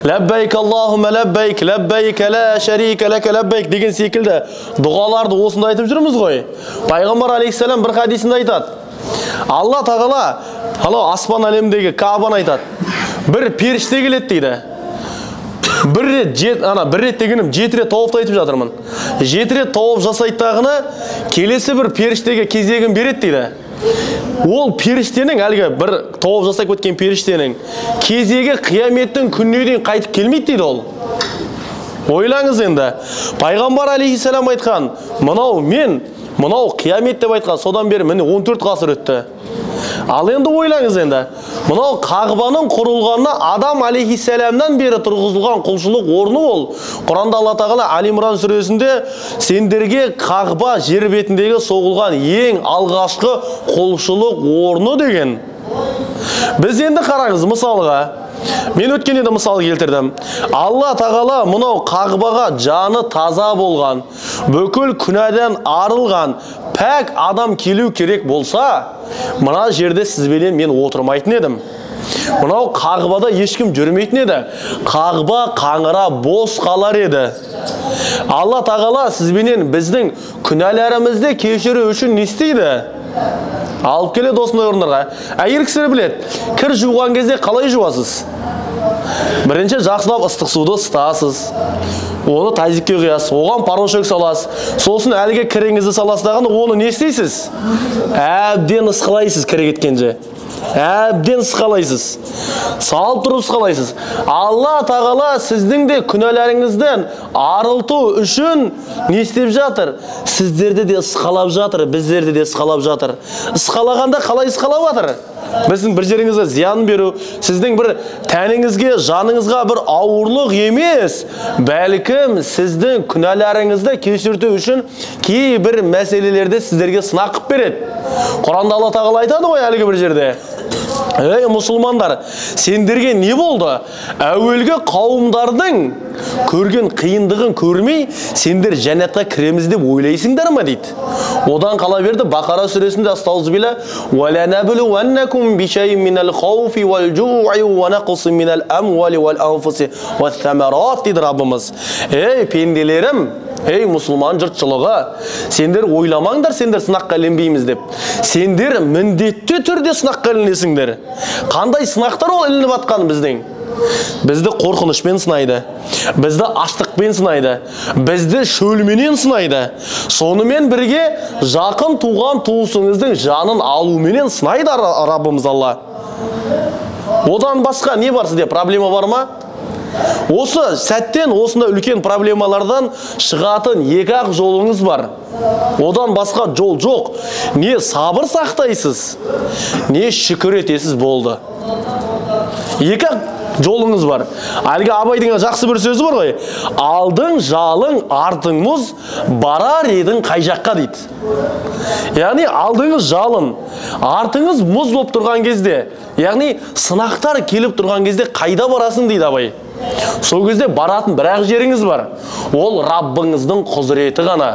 Ләббәйк Аллахумма ләббәйк, ләббәйк ла шарика ләка ләббәйк деген секілді дұғаларды осында айтып жүрміз ғой. Пайғамбар алейхиссалам бір хадисінде айтады. Алла тағала, аспан әлемдегі Каабаны айтады. Бір періште келеді дейді. Бір рет дегенім 7 рет тауыпты айтып жатырмын. 7 рет тауып жасайтағыны келесі бір періштеге кезегін береді дейді. Ол періштенің, әлгі бір тауып жасап өткен періштенің кезегі қияметтің күніне дейін қайтып келмейді дейді ол. Ойлаңыз енді. Пайғамбар алейхиссалам айтқан, мынау қиямет деп айтқан, содан бері міне 14 ғасыр өтті. Ал енді ойлаңыз енді. Мынау Қағбаның құрылғанына Адам алейхиссаламнан бері тұрғызылған құлшылық орны ол. Құранда Алла тағала Али Имран сүресінде сендерге Қағба жер бетіндегі соғылған ең алғашқы құлшылық орны деген. Біз енді қараңыз мысалға. Мен өткенде де мысал келтірдім. Алла тағала мынау Қағбаға жаны таза болған, бүкіл күнәдан арылған, пәк адам келу керек болса, мына жерде сізбенен мен отырмайтын едім. Мынау Қағбада ешкім жүрмейтін еді. Қағба қаңыра бос қалар еді. Алла тағала сізбенен біздің күнәләрімізді кешіру үшін не істейді? Алып келеді осындай орындарға. Әйел кісілер біледі, кір жуған кезде қалай жуасыз? Бірінші жақсылап ыстық суды ысытасыз. Оны тазикке құясыз, оған порошок саласыз. Сосын әлгі кіріңізді саласыз, оны не істейсіз? Әбден ысқылайсыз кірі кеткенше. Әбден ысқалайсыз. Салып тұрып ысқалайсыз. Алла тағала сіздің де күнәләріңізден арылту үшін не істеп жатыр? Сіздерді де ысқалап жатыр, біздерді де ысқалап жатыр. Ысқалағанда қалай ысқалап жатыр? Біздің бір жеріңізге зиян беру, сіздің бір тәніңізге, жаныңызға бір ауырлық емес, бәлкім сіздің күнәләріңізді кешірту үшін кейбір мәселелерді сіздерге сынақ қып береді. Құранда Алла тағала айтады ғой әлгі бір жерде. Ей мұсылмандар, сендерге не болды? Әуелгі қауымдардың көрген қиындығын көрмей, сендер жәннатқа кіреміз деп ойлайсыңдар ма дейді. Одан қала берді Бақара сүресінде астаузбилля وَلَنَبْلُوَنَّكُمْ بِشَيْءٍ مِنَ الْخَوْفِ وَالْجُوعِ وَنَقْصٍ مِنَ الْأَمْوَالِ وَالْأَنْفُسِ وَالثَّمَرَاتِ дейді Раббымыз. Ей пенделерім, ей мұсылман жұртшылығы, сендер ойламаңдар, сендер сынаққа ілінбейміз деп. Сендер міндетті түрде сынаққа ілінесіңдер. Қандай сынақтар ол ілініп атқан біздің? Бізді қорқынышпен сынайды, бізді аштықпен сынайды, бізді шөлменен сынайды. Сонымен бірге жақын туған туысыңыздың жанын алуменен сынайды Раббымыз Алла. Одан басқа не бар сізде? Проблема бар ма? Осы сәттен осында үлкен проблемалардан шығатын екі-ақ жолыңыз бар. Одан басқа жол жоқ. Не сабыр сақтайсыз, не шүкір етесіз болды. Екі-ақ жолыңыз бар. Әлгі Абайдың жақсы бір сөзі бар ғой. Алдың жалың, артың мұз, барар едің қай жаққа дейді. Яғни алдыңыз жалын, артыңыз мұз болып тұрған кезде, яғни сынақтар келіп тұрған кезде қайда барасың дейді Абай. Сол кезде баратын бір-ақ жеріңіз бар. Ол Раббыңыздың құзыреті ғана.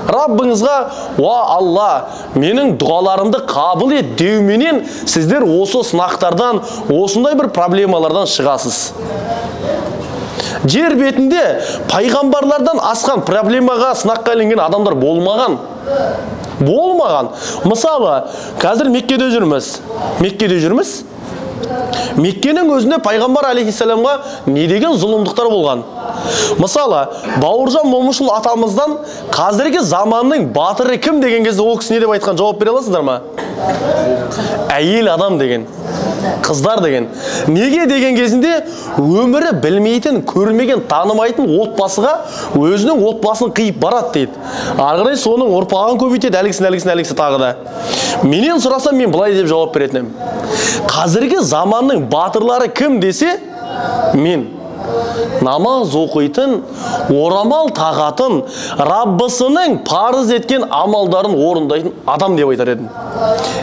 Раббыңызға, уа Алла, менің дұғаларымды қабыл ет деуменен сіздер осы сынақтардан, осындай бір проблемалардан шығасыз. Жер бетінде пайғамбарлардан асқан проблемаға сынаққа ілінген адамдар болмаған. Мысалы, қазір Меккеде жүрміз. Меккенің өзінде пайғамбар алейхиссаламға не деген зұлымдықтар болған. Мысалы, Бауыржан Момышұлы атамыздан қазіргі заманның батыры кім деген кезде ол кісі не деп айтқан жауап бере аласыздар ма? Әйел адам деген, қыздар деген. Неге деген кезінде өмірі білмейтін, көрмеген, танымайтын отбасыға өзінің отбасын қиып барады дейді. Арғырай соның ұрпағын көбейтеді, әлгісін тағы да. Менен сұрасам мен былай деп жауап беретінім. Қазіргі заманның батырлары кім десе, мен намаз оқитын, орамал тағатын, Раббысының парыз еткен амалдарын орындайтын адам деп айтар едім.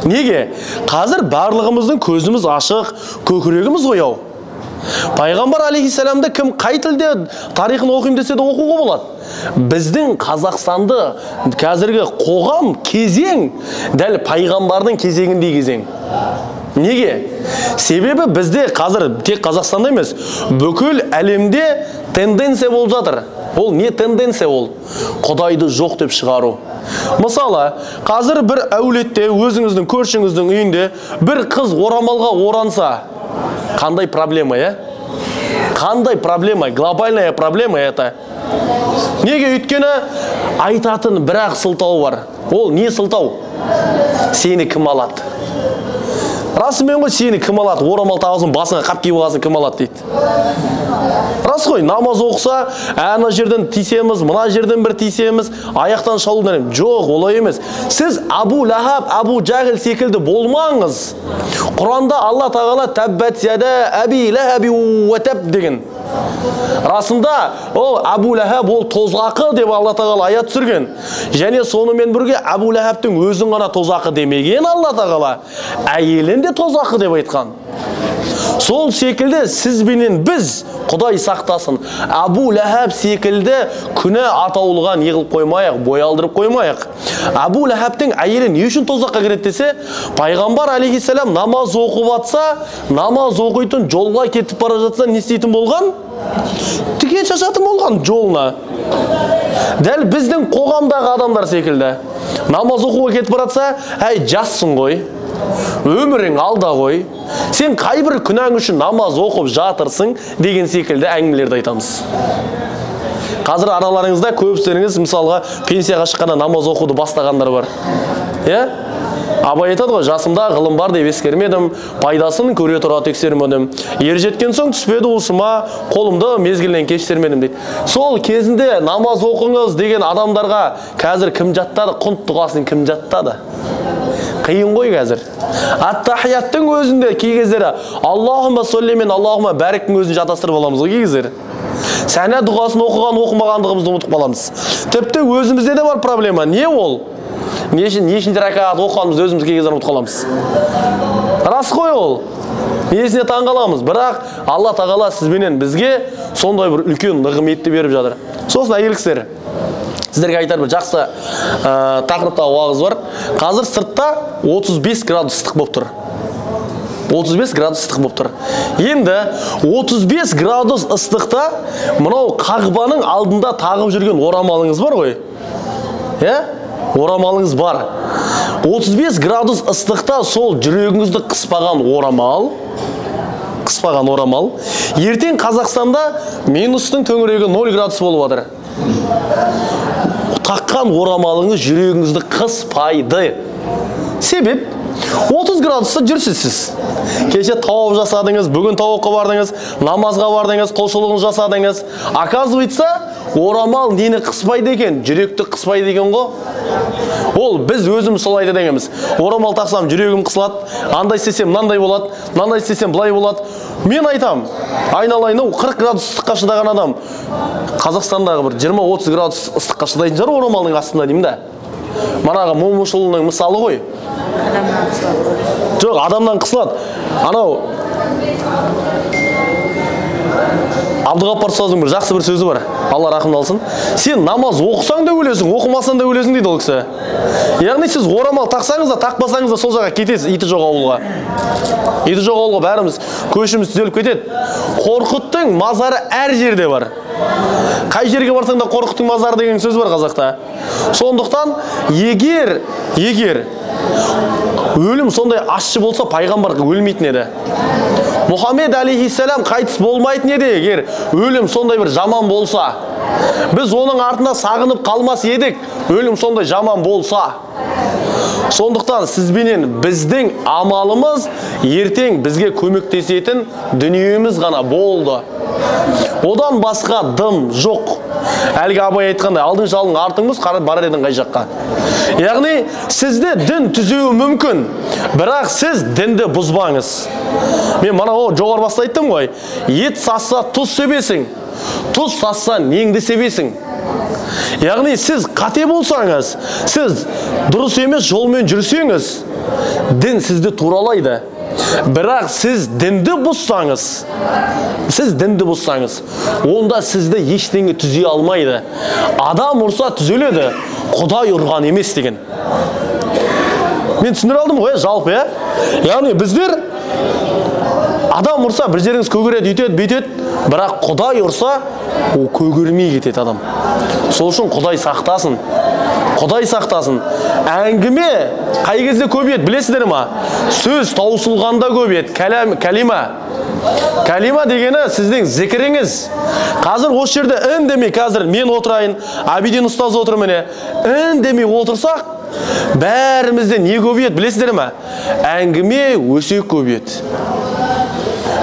Неге? Қазір барлығымыздың көзіміз ашық, көкірегіміз ояу. Пайғамбар алейхиссаламды кім қай тілде тарихын оқимын десе де оқуға болады. Біздің Қазақстанды қазіргі қоғам кезең дәл пайғамбардың кезеңіндей кезең. Неге? Себебі бізде қазір тек Қазақстанда емес, бүкіл әлемде тенденция болып жатыр. Ол не тенденция ол? Құдайды жоқ деп шығару. Мысалы, қазір бір әулетте, өзіңіздің көршіңіздің үйінде бір қыз орамалға оранса, қандай проблема, Қандай проблема? Глобальная проблема это. Неге? Өйткені айтатын бірақ сылтау бар. Ол не сылтау? Сені кім алады? Расымен ғой, сені кім алады? Орамал тағызын басыңа қап киіп аласың, кім алады дейді. Рас қой, намаз оқыса, ана жерден тисеміз, мына жерден бір тисеміз, аяқтан шалудан. Жоқ, олай емес. Сіз Абу Лахаб, Абу Жахил секілді болмаңыз. Құранда Алла тағала таббат яда аби лахаби уа таб деген. Расында ол Абу Лахаб ол тозақы деп Алла тағала аят түсірген. Және сонымен бірге Абу Лахабтың өзін ғана тозақы демеген Алла тағала, әйелін де тозақы деп айтқан. Сол секілді сізбенен біз, Құдай сақтасын, Абу Лахаб секілді күні атаулыға неғылып қоймайық, бой алдырып қоймайық. Абу Лахабтың әйелі не үшін тозаққа кіреді десе, пайғамбар алейхиссалам намаз оқып атса, намаз оқитын жолға кетіп бара жатса, не істейтін болған? Тіке шашатын болған жолына. Дәл біздің қоғамдағы адамдар секілді. Намаз оқуға кетіп баратса, әй жассың ғой, өмірің алда ғой, сен қайбір күнәң үшін намаз оқып жатырсың деген секілді әңгімелерді айтамыз. Қазір араларыңызда көпшілеріңіз мысалға пенсияға шыққанда намаз оқуды бастағандар бар. Абай айтады ғой, жасымда ғылым бар деп ескермедім, пайдасын көре тұра тексермедім. Ер жеткен соң түспеді уысыма, қолымды мезгілінен кештермедім дейді. Сол кезінде намаз оқыңыз деген адамдарға қазір кім жаттады? Құнт дұғасын кім жаттады? Қиын ғой қазір. Ат-тахияттың өзінде кей кездері Аллахума солли мен Аллахума бәріктің өзін жатастырып аламыз ғой кей кездері. Сәна дұғасын оқымағандығымызды ұмытып қаламыз. Тіпті өзімізде де бар проблема. Не ол? Нешінші ракат оқығанымызды өзіміз кей кездері ұмытып қаламыз. Рас қой ол. Несіне таңғаламыз. Бірақ Алла тағала сізбенен бізге сондай бір үлкен нығметті беріп жатыр. Сосын әйел кісілер, сіздерге айтар бір жақсы тақырыпта уағыз бар. Қазір сыртта 35 градус ыстық болып тұр. 35 градус ыстық болып тұр. Енді 35 градус ыстықта мынау қағбаның алдында тағып жүрген орамалыңыз бар ғой? Орамалыңыз бар. 35 градус ыстықта сол жүрегіңізді қыспаған орамал, ертең Қазақстанда минустың төңірегі 0 градус болып жатыр. Таққан орамалыңыз жүрегіңізді қыспайды. Себеп 30 градуста жүрсіз. Кеше тауып жасадыңыз, бүгін тауыққа бардыңыз, намазға бардыңыз, құлшылығын жасадыңыз. Оказывается, орамал нені қыспайды екен? Жүректі қыспайды екен ғой. Ол біз өзіміз солай дегенбіз. Орамал тақсам жүрегім қысылады, андай істесем мынандай болады, мынандай істесем былай болады. Мен айтам, айналайын 40 градус ыстыққа шыдаған адам Қазақстандағы бір 20-30 градус ыстыққа шыдайтын шығар орамалдың астында деймін да. Манаға момышұлының мысалы ғой. Жоқ, адамнан қысылады. Анау Абдығаппар ұстаздың бір жақсы бір сөзі бар. Алла рахмет алсын. Сен намаз оқысаң да өлесің, оқымасаң да өлесің дейді ол кісі. Яғни сіз орамал тақсаңыз да, тақпасаңыз да сол жаққа кетесіз, иті жоқ ауылға. Иті жоқ ауылға бәріміз көшіміз түзеліп кетеді. Қорқыттың мазары әр жерде бар. Қай жерге барсаң да Қорқыттың мазары деген сөз бар қазақта. Сондықтан егер өлім сондай ащы болса, пайғамбар өлмейтін еді. Мұхаммед алейхиссалам қайтыс болмайтын еді егер өлім сондай бір жаман болса. Біз оның артында сағынып қалмас едік, өлім сондай жаман болса. Сондықтан сізбенен біздің амалымыз ертең бізге көмектесетін дүниеміз ғана болды. Одан басқа дым жоқ. Әлгі Абай айтқандай, алдың жалың артыңыз қарап барар едің қай жаққа. Яғни сізде дін түзеуі мүмкін, бірақ сіз дінді бұзбаңыз. Мен мана жоғар баста айттым ғой, ет сасса тұз себесің, тұз сасса неңді себесің. Яғни сіз қате болсаңыз, сіз дұрыс емес жолмен жүрсеңіз, дін сізді туралайды. Бірақ сіз дінді бұзсаңыз, онда сізді ештеңе түзей алмайды. Адам ұрса түзеледі, Құдай ұрған емес деген. Мен түсіндіре алдым ғой, жалпы, иә? Яғни біздер адам ұрса бір жеріңіз көгереді, үйтеді, бүйтеді, бірақ Құдай ұрса, ол көгермей кетеді адам. Сол үшін Құдай сақтасын. Құдай сақтасын. Әңгіме қай кезде көбейеді, білесіздер ма? Сөз таусылғанда көбейеді. Кәлима. Кәлима дегені сіздің зікіріңіз. Қазір осы жерде үндемей, қазір мен отырайын, Абидин ұстаз отыр міне. Үндемей отырсақ, бәрімізде не көбейеді, білесіздер ма? Әңгіме өсек көбейеді.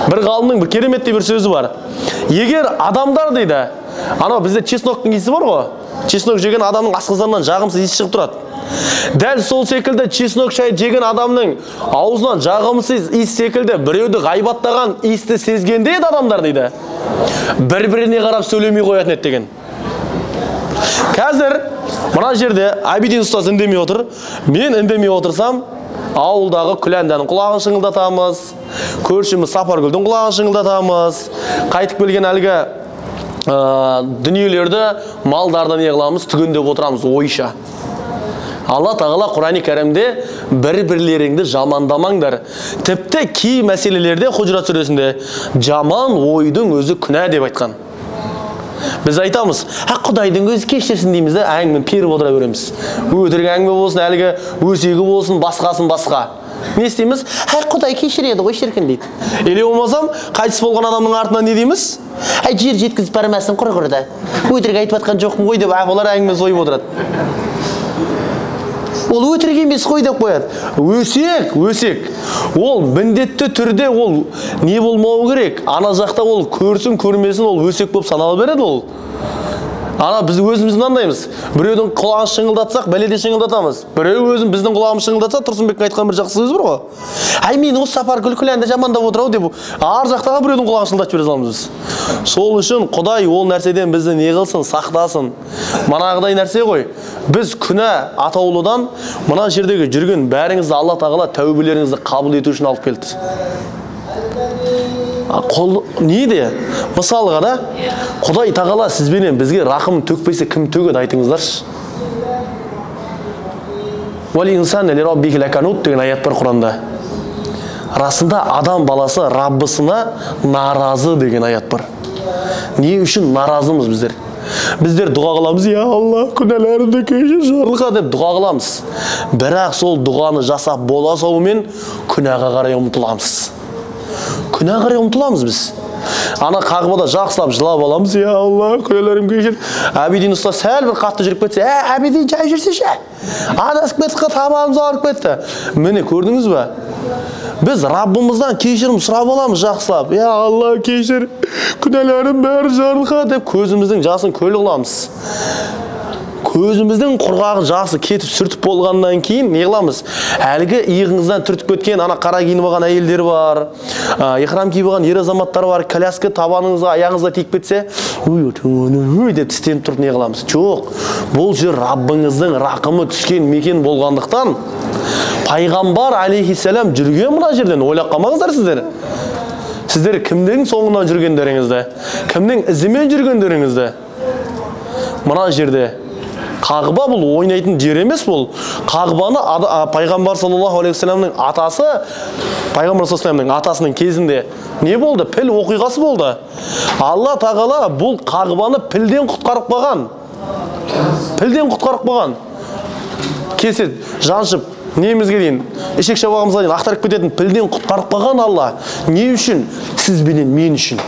Бір ғалымның бір кереметтей бір сөзі бар. Егер адамдар дейді, анау бізде чесноктың иісі бар ғой, чеснок жеген адамның асқазанынан жағымсыз иіс шығып тұрады. Дәл сол секілді чеснок шай жеген адамның аузынан жағымсыз иіс секілді біреуді ғайбаттаған иісті сезгенде еді адамдар дейді, бір-біріне қарап сөйлемей қоятын еді деген. Қазір мына жерде Абидин ұстаз үндемей отыр, мен үндемей отырсам, ауылдағы Күләнданың құлағын шыңылдатамыз, көршіміз Сапаргүлдің құлағын шыңылдатамыз, қайтып келген әлгі дүниелерді, малдарды не қыламыз, түгендеп отырамыз ойша. Алла тағала Құран-ы Кәрімде бір-бірлеріңді жамандамаңдар. Тіпті кей мәселелерде Худжрат сүресінде жаман ойдың өзі күнә деп айтқан. Біз айтамыз, Құдайдың өзі кешірсін дейміз де, әңгімені періп отыра береміз. Өтірік әңгіме болсын, әлгі өсегі болсын, басқасын басқа. Не істейміз? Құдай кешіреді ғой шіркін дейді. Еле болмасам, қайтыс болған адамның артынан не дейміз? Жер жеткізіп бармасын құрғырда. Өтірік айтып жатқан жоқпын ғой деп, олар әңгіме сойып отырады. Ол өтірік емес қой деп қояды. Өсек. Ол міндетті түрде ол не болмауы керек. Ана жақта ол көрсін, көрмесін, ол өсек болып саналы береді ол. Ана біз өзіміз мынандаймыз. Біреудің құлағын шыңылдатсақ, бәледе шыңылдатамыз. Біреу өзін біздің құлағымыз шыңылдатса, Тұрсынбектің айтқан бір жақсы сөз бар ғой. Мен осы Сапаргүл Күләнді жамандап отырау деп, ар жақтаға біреудің құлағын шыңылдатып бере саламыз біз. Сол үшін Құдай ол нәрседен бізді не қылсын, сақтасын. Манағыдай нәрсе ғой. Біз күнә атаулыдан мына жердегі жүрген бәріңізді Алла тағала тәубелеріңізді қабыл ету үшін алып келді. Не де? Мысалға да, Құдай тағала сізбенен бізге рақым төкпесе кім төгеді айтыңыздаршы. Уәл инсан ле раббихи лаканут деген аят бар Құранда. Расында адам баласы Раббысына наразы деген аят бар. Не үшін наразымыз біздер? Біздер дұға қыламыз, я Алла, күнәләрімді кешір, жарылға деп дұға қыламыз. Бірақ сол дұғаны жасап бола соумен күнәға қарай ұмтыламыз. Күнәға қарай ұмтыламыз біз. Ана қағбада жақсылап жылап аламыз, я Алла, күнәләрім кешір. Абидин ұста сәл бір қатты жүріп кетсе, Абидин жай жүрсеші. Адасып кетті, табанымыз ауырып кетті. Міне көрдіңіз бе? Біз Раббымыздан кешірім сұрап аламыз жақсылап. Я Алла, кешір, күнәләрім бәрі жарылға деп көзіміздің жасын көл қыламыз. Көзіміздің құрғағын жасы кетіп сүртіп болғаннан кейін не қыламыз? Әлгі иығыңыздан түртіп кеткен ана қара киініп алған әйелдер бар, ихрам киіп алған ер азаматтар бар, коляска табаныңызға, аяғыңызға тиіп кетсе, ой деп тістеніп тұрып не қыламыз? Жоқ, бұл жер Раббыңыздың рақымы түскен мекен болғандықтан Пайғамбар алейхиссалам жүрген мына жерден ойлап қалмаңыздар сіздер. Сіздер кімнің соңынан жүргендеріңізді, кімнің ізімен жүргендеріңізді. Мына жерде Қағба бұл ойнайтын жер емес бұл. Қағбаны Пайғамбар саллаллаху алейхи вассаламның атасы, Пайғамбар саллаллаху алейхи атасының кезінде не болды? Піл оқиғасы болды. Алла тағала бұл Қағбаны пілден құтқарып қалған. Пілден құтқарып қалған. Кесет, жаншып, немізге дейін, ішек шабағымызға дейін ақтарып кететін пілден құтқарып қалған Алла. Не үшін? Сіз бенен мен үшін.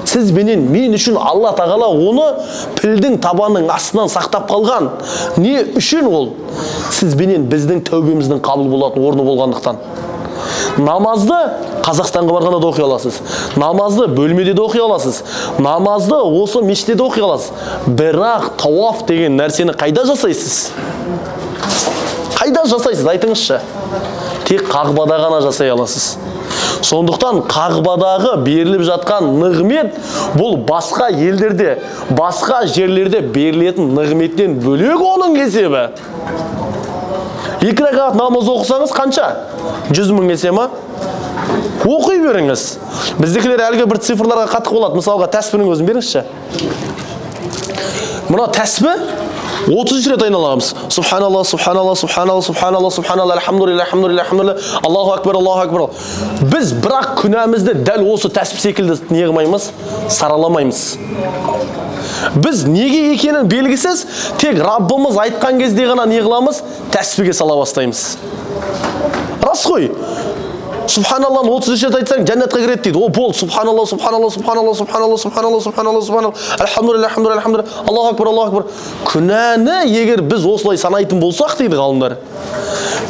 Сіз бенен мен үшін Алла тағала оны пілдің табанның астынан сақтап қалған. Не үшін ол? Сіз бенен біздің тәубеміздің қабыл болатын орны болғандықтан. Намазды Қазақстанға барғанда да оқи аласыз. Намазды бөлмеде де оқи аласыз. Намазды осы мешітте де оқи аласыз. Бірақ тауаф деген нәрсені қайда жасайсыз? Қайда жасайсыз? Айтыңызшы. Тек Қағбада ғана жасай аласыз. Сондықтан Қағбадағы беріліп жатқан нығмет бұл басқа елдерде, басқа жерлерде берілетін нығметтен бөлек оның есебі. 2 рәкат намаз оқысаңыз қанша? 100 мың есема? Оқи беріңіз. Біздікілер әлгі бір цифрларға қатық болады. Мысалға тәспінің өзін беріңізші. Мұна тәспі 33 рет айналамыз. Субханалла, субханалла, субханалла, субханалла, субханалла, алхамдулилля, алхамдулилля, алхамдулилля, Аллаху акбар, Аллаху акбар. Біз бірақ күнәмізді дәл осы тәсбих секілді не қылмаймыз, сараламаймыз. Біз неге екенін белгісіз, тек Раббымыз айтқан кезде ғана не қыламыз, тәсбихке сала бастаймыз. Рас қой. Субханалланы 33 рет айтсаң, жәннатқа кіреді дейді. О, бол, субханалла, субханалла, субханалла, субханалла, субханалла, субханалла, субханалла, алхамдулилля, алхамдулилля, алхамдулилля, Аллаху акбар, Аллаху акбар. Күнәні егер біз осылай санайтын болсақ дейді ғалымдар.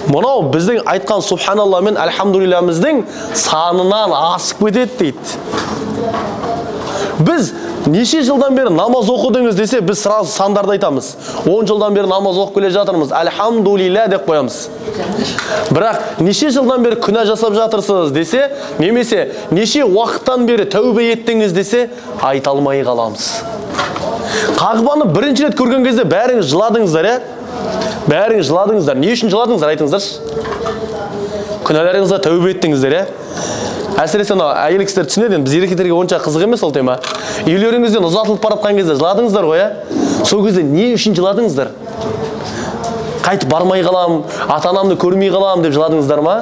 Мынау біздің айтқан субханалла мен алхамдулиллямыздың санынан асып кетеді дейді. Біз неше жылдан бері намаз оқыдыңыз десе, біз сразу сандарды айтамыз. 10 жылдан бері намаз оқып келе жатырмыз. Алхамдулилля деп қоямыз. Бірақ неше жылдан бері күнә жасап жатырсыз десе, немесе неше уақыттан бері тәубе еттіңіз десе, айта алмай қаламыз. Қағбаны бірінші рет көрген кезде бәріңіз жыладыңыздар, е? Бәріңіз жыладыңыздар. Не үшін жыладыңыздар, айтыңыздаршы. Күнәлеріңізге тәубе еттіңіздер, е? Әсіресе әйел кісілер түсінеді, біз еркектерге онша қызық емес ол тема. Үйлеріңізден ұзатылып баратқан кезде жыладыңыздар ғой, е? Сол кезде не үшін жыладыңыздар? Қайтып бармай қалам, ата-анамды көрмей қалам деп жыладыңыздар ма?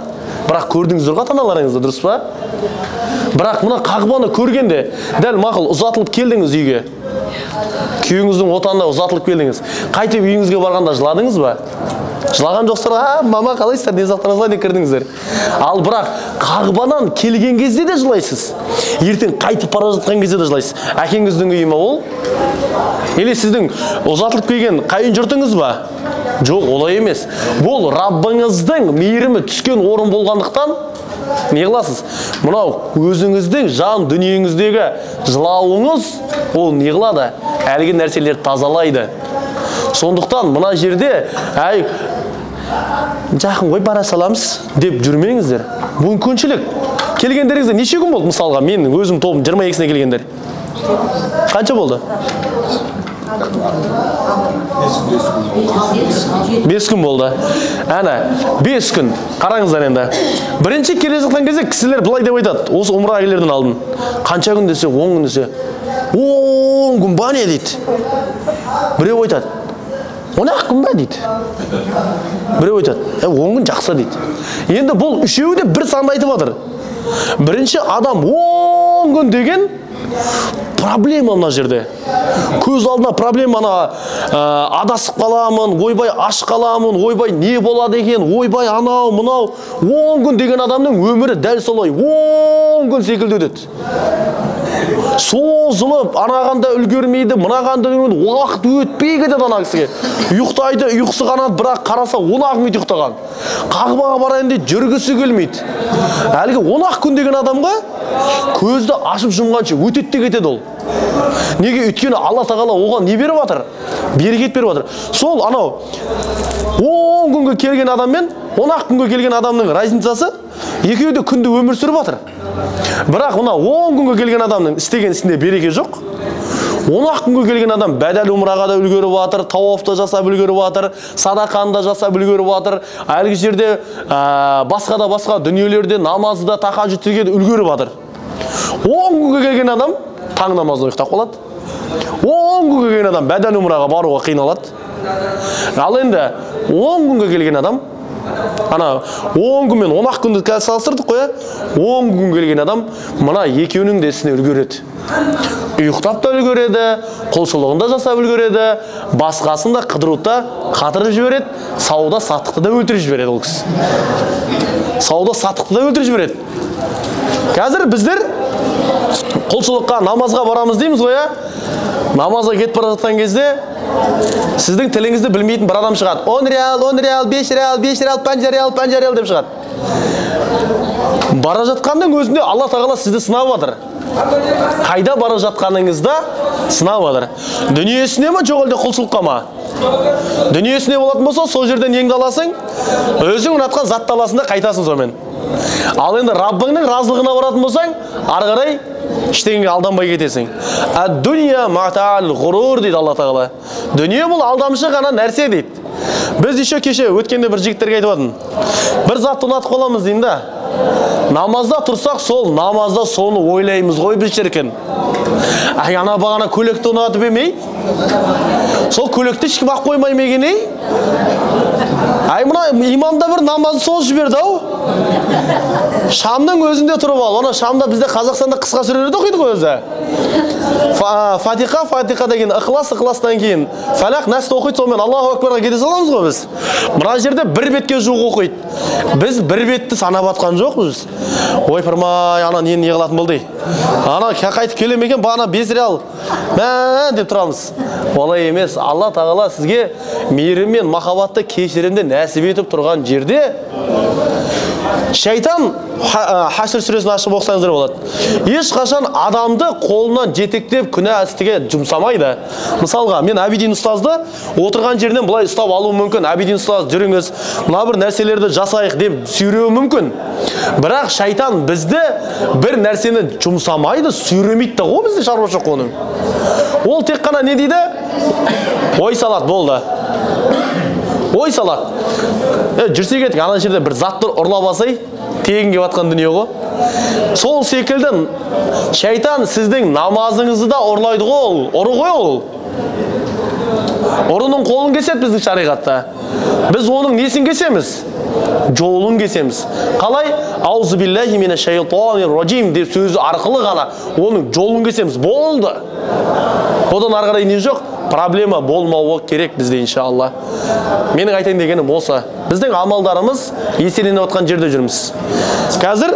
Бірақ көрдіңіздер ғой ата-аналарыңызды, дұрыс па? Бірақ мына Қағбаны көргенде, дәл мақұл ұзатылып келдіңіз үйге. Күйеуіңіздің отанына ұзатылып келдіңіз. Қайтып үйіңізге барғанда жыладыңыз ба? Жылаған жоқсыздар, мама қалайсыздар, не сақтарыңызға деп кірдіңіздер. Ал бірақ Қағбанан келген кезде де жылайсыз. Ертең қайтып бара жатқан кезде де жылайсыз. Әкеңіздің үйі ме ол? Или сіздің ұзатылып келген қайын жұртыңыз ба? Жоқ, олай емес. Бұл Раббыңыздың мейірімі түскен орын болғандықтан не қыласыз? Мынау өзіңіздің жан дүниеңіздегі жылауыңыз ол не қылады? Әлгі нәрселерді тазалайды. Сондықтан мына жерде әй жақын ғой бара саламыз деп жүрмеңіздер. Мүмкіншілік. Келгендеріңізде неше күн болды? Мысалға мен өзім тобым 22-сіне келгендер. Қанша болды? 5 күн болды. Әне, 5 күн. Қараңыздар енді. Бірінші келе жатқан кезде кісілер былай деп айтады. Осы умраға келерден алдын. Қанша күн десе, 10 күн десе. 10 күн ба не дейді. Біреу айтады. 10 күн ба дейді. Біреу айтады. 10 күн жақсы дейді. Енді бұл үшеуі де бір санды айтып жатыр. Бірінші адам 10 күн деген проблема мына жерде. Көз алдына проблема, адасып қаламын, ойбай аш қаламын, ойбай не болады екен, ойбай анау, мынау. 10 күн деген адамның өмірі дәл солай 10 күн секілді өтеді. Созылып, анағанда үлгермейді, мынағанда үлгермейді, уақыт өтпей кетеді ана кісіге. Ұйықтайды, ұйқысы қанады, бірақ қараса 10 минут ұйықтаған. Қағбаға барайын дейді, жүргісі келмейді. Әлгі 10 күн деген адамға көзді ашып жұмғанша өтеді де кетеді ол. Неге? Өйткені Алла тағала оған не беріп жатыр? Берекет беріп жатыр. Сол анау 10 күнге келген адам мен 10 күнге келген адамның разницасы, екеуі де күнде өмір сүріп жатыр. Бірақ мына 10 күнге келген адамның істеген ісінде береке жоқ. 10 күнге келген адам бәдәл умраға да үлгеріп жатыр, тауафта жасап үлгеріп жатыр, садақаны да жасап үлгеріп жатыр. Әлгі жерде басқа да басқа дүниелерде намазда, тахаджудқа үлгеріп жатыр. 10 күнге келген адам таң намазда ұйықтап қалады. 10 күнге келген адам бәдәл умраға баруға қиналады. Ал енді 10 күнге келген адам, ана 10 күн мен 10 күнді салыстырдық қой, 10 күн келген адам мына екеуінің де ісіне үлгереді. Ұйықтап та үлгереді, құлшылығында жасап үлгереді, басқасында қыдыруда қатырып жібереді, сауда саттықты да өлтіріп жібереді ол кісі. Сауда саттықты да өлтіріп жібереді. Қазір біздер құлшылыққа, намазға барамыз дейміз ғой, намазға кетіп бара жатқан кезде сіздің тіліңізді білмейтін бір адам шығады. 10 реал, 10 реал, 5 реал, 5 реал, 5 реал, 5 реал деп шығады. Бара жатқанның өзінде Алла тағала сізді сынап жатыр. Қайда бара жатқаныңызда сынап жатыр. Дүниесіне ме, жоқ әлде құлшылыққа ма? Дүниесіне болатын болса, сол жерден еңді аласың, өзің ұнатқан затты аласың да қайтасың сонымен. Ал енді Раббыңның разылығына баратын болсаң, ары қарай ештеңеге алданбай кетесің. Ад-дүния мата'ал ғурур дейді Алла тағала. Дүние бұл алдамшы ғана нәрсе дейді. Біз еще кеше өткенде бір жігіттерге айтып жатырмын. Бір затты ұнатып қаламыз деймін да. Намазда тұрсақ, сол намазда соны ойлаймыз ғой біз шіркін. Ай, ана бағана көлекті ұнатып емей? Сол көлекті ешкім ақ қоймай меген, ей? Ай, мына имамда бір намазы сол жіберді, ау? Шамның өзінде тұрып ал. Ona Шамда бізде Қазақстанда қысқа сүрелерді оқиды ғой өзі. Фатиха деген ықыластан кейін Фалақ Насты оқиды, сонымен Аллаху Акбарға кете саламыз ғой біз. Мына жерде бір бетке жуық оқиды. Біз бір бетті санап атқан жоқпыз. Ой, пырмай, ана нені неғылатын болды. Ана қайтып келемеген, бағана 5 реал деп тұрамыз. Олай емес. Алла тағала сізге мейірім мен махаббатты кешірімді нәсіп етіп тұрған жерде шайтан, Хашр сүресін ашып оқысаңыздар болады. Ешқашан адамды қолынан жетектеп күнә істіге жұмсамайды. Мысалға, мен Абидин ұстазды отырған жерінен бұлай ұстап алу мүмкін. Абидин ұстаз, жүріңіз, мына бір нәрселерді жасайық деп сүйреуі мүмкін. Бірақ шайтан бізді бір нәрсені жұмсамайды, сүйремейді ғой бізді шаруашылық оның. Ол тек қана не дейді? Ой салат болды. Ой салат. Жүрсе кетік, ана жерде бір затты ұрлап алсай, тегін кеп атқан дүние ғой. Сол секілді шайтан сіздің намазыңызды да ұрлайды ғой, ұры ғой ол. Ұрының қолын кеседі біздің шариғатта. Біз оның несін кесеміз? Жолын кесеміз. Қалай? Аузу биллахи минаш шайтанир раджим деп сөзі арқылы ғана оның жолын кесеміз. Болды. Одан ары қарай не жоқ? Проблема болмауы керек бізде, иншалла. Менің айтайын дегенім болса, біздің амалдарымыз еселеніп отқан жерде жүрміз. Қазір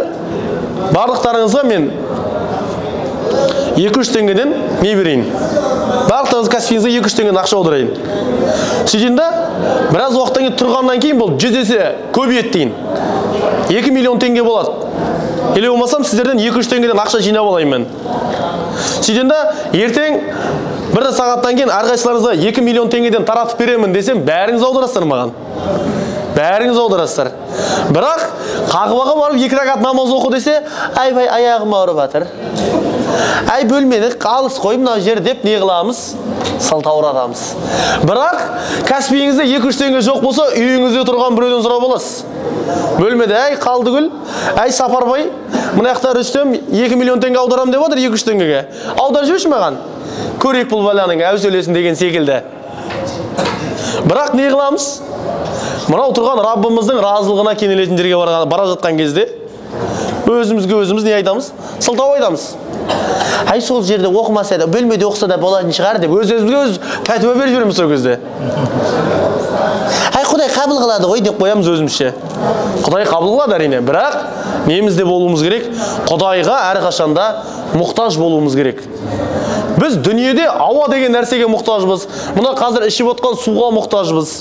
барлықтарыңызға мен 2-3 теңгеден не берейін? Барлықтарыңыз кәсіпіңізге 2-3 теңгеден ақша отырайын. Сөйтінде біраз уақыттан кейін тұрғаннан кейін бұл 100 есе көбейеді дейін. 2 миллион теңге болады. Еле болмасам сіздерден 2-3 теңгеден ақша жинап алайын мен. Сөйтінде ертең бір сағаттан кейін әрқайсыларыңызға 2 миллион теңгеден таратып беремін десем, бәріңіз аударасыздар маған. Бәріңіз аударасыздар. Бірақ қағыбаға барып 2 ракат намаз оқы десе, айбай аяғым ауырып жатыр. Ай бөлмені қалыс қой мына жер деп не қыламыз? Сылтауратамыз. Бірақ кәсіпіңізде 2-3 теңге жоқ болса, үйіңізде тұрған біреуден сұрап аласыз. Бөлмеде, әй Қалдыгүл, әй Сапарбай, мына жақта Рүстем 2 миллион теңге аударам деп отыр 2-3 теңгеге. Аудар жіберші маған. Көрек бұл баланың әусөлесін деген секілді. Бірақ не қыламыз? Мынау тұрған Раббымыздың разылығына кенелетін жерге бара жатқан кезде өзімізге өзіміз не айтамыз? Сылтау айтамыз. Ай сол жерде оқымаса да, бөлмеде оқса да болатын шығар деп өз-өзімізге өз пәтуа беріп жүреміз сол кезде. Ай Құдай қабыл қылады ғой деп қоямыз өзімізше. Құдай қабыл қылады әрине, бірақ немізде болуымыз керек? Құдайға әрқашанда мұқтаж болуымыз керек. Біз дүниеде ауа деген нәрсеге мұқтажбыз. Мына қазір ішіп отқан суға мұқтажбыз.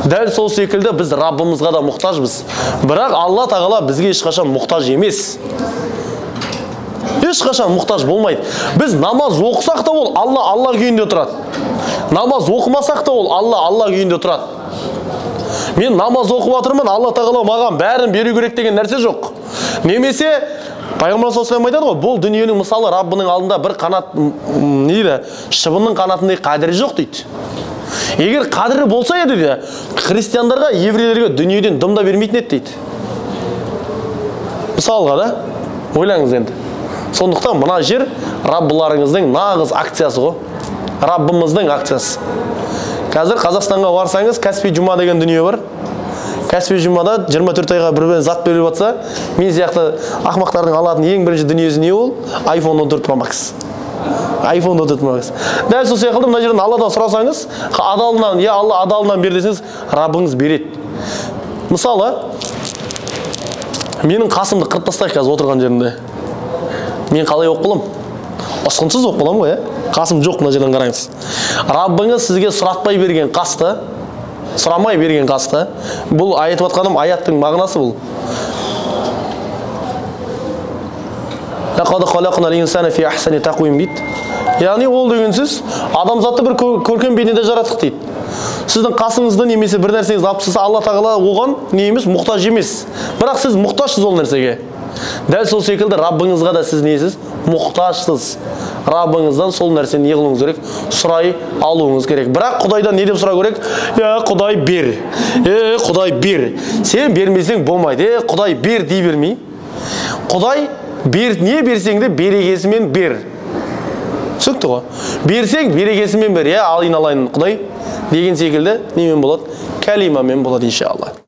Дәл сол секілді біз Раббымызға да мұқтажбыз. Бірақ Алла тағала бізге ешқашан мұқтаж емес. Ешқашан мұқтаж болмайды. Біз намаз оқысақ та ол Алла күйінде тұрады. Намаз оқымасақ та ол Алла күйінде тұрады. Мен намаз оқып жатырмын, Алла тағала маған бәрін беру керек деген нәрсе жоқ. Немесе Пайғамбар саллаллаху алейхи айтады ғой, бұл дүниенің мысалы Раббының алдында бір қанат шыбынның қанатындай қадірі жоқ дейді. Егер қадірі болса еді де, христиандарға, еврейлерге дүниеден дым да бермейтін еді дейді. Мысалға да, ойлаңыз енді. Сондықтан мына жер Раббыларыңыздың нағыз акциясы ғой. Раббымыздың акциясы. Қазір Қазақстанға барсаңыз, Каспий жұма деген дүние бар. Каспий жұмада 24 айға бір-біріне зат беріп жатса, мен сияқты ақмақтардың алатын ең бірінші дүниесі не ол? iPhone 14 Pro Max. iPhone 14 Pro Max. Дәл сол секілді мына жерден Алладан сұрасаңыз, адалынан, я Алла адалынан бер десеңіз, Раббыңыз береді. Мысалы, менің қасымды қырып тастайық қазір отырған жерінде. Мен қалай оқып қалам? Осқынсыз оқып қалам ғой, қасым жоқ, мына жерден қараңыз. Раббыңыз сізге сұратпай берген қасты, сұрамай берген қасты. Бұл айтып атқаным аяттың мағынасы бұл. Лақад халақнал инсана фи ахсани тақуим дейді. Яғни ол деген сөз адамзатты бір көркем бейнеде жараттық дейді. Сіздің қасыңызды немесе бір нәрсеңіз алып тастаса, Алла тағала оған не емес, мұқтаж емес. Бірақ сіз мұқтажсыз ол нәрсеге. Дәл сол секілді Раббыңызға да сіз несіз? Мұқтажсыз. Раббыңыздан сол нәрсені не қылуыңыз керек? Сұрай алуыңыз керек. Бірақ Құдайдан не деп сұрау керек? Құдай бер. Құдай бер. Сен бермесең болмайды. Құдай бер дей бермей. Құдай бер, не берсең де берекесімен бер. түсінікті ғой. Берсең берекесімен бер, алайын құдай деген секілді немен болады? Кәлимамен болады иншалла.